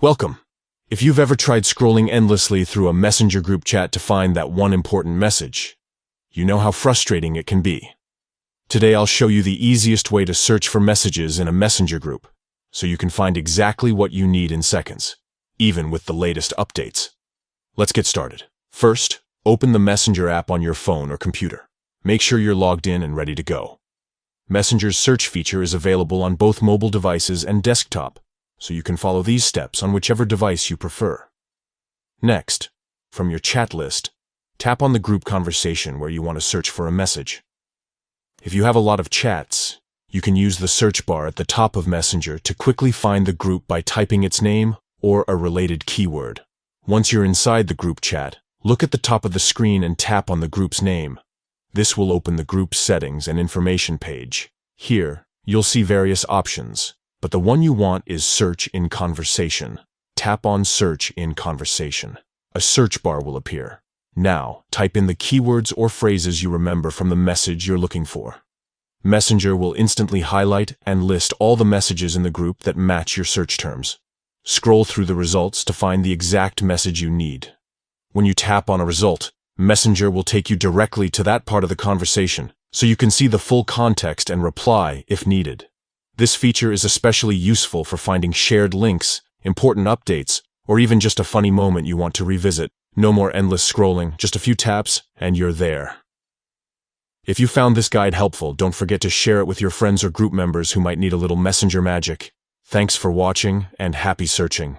Welcome. If you've ever tried scrolling endlessly through a messenger group chat to find that one important message, you know how frustrating it can be. Today I'll show you the easiest way to search for messages in a messenger group, so you can find exactly what you need in seconds, even with the latest updates. Let's get started. First, open the Messenger app on your phone or computer. Make sure you're logged in and ready to go. Messenger's search feature is available on both mobile devices and desktop, so you can follow these steps on whichever device you prefer. Next, from your chat list, tap on the group conversation where you want to search for a message. If you have a lot of chats, you can use the search bar at the top of Messenger to quickly find the group by typing its name or a related keyword. Once you're inside the group chat, look at the top of the screen and tap on the group's name. This will open the group settings and information page. Here, you'll see various options, but the one you want is Search in Conversation. Tap on Search in Conversation. A search bar will appear. Now, type in the keywords or phrases you remember from the message you're looking for. Messenger will instantly highlight and list all the messages in the group that match your search terms. Scroll through the results to find the exact message you need. When you tap on a result, Messenger will take you directly to that part of the conversation, so you can see the full context and reply if needed. This feature is especially useful for finding shared links, important updates, or even just a funny moment you want to revisit. No more endless scrolling, just a few taps, and you're there. If you found this guide helpful, don't forget to share it with your friends or group members who might need a little messenger magic. Thanks for watching, and happy searching.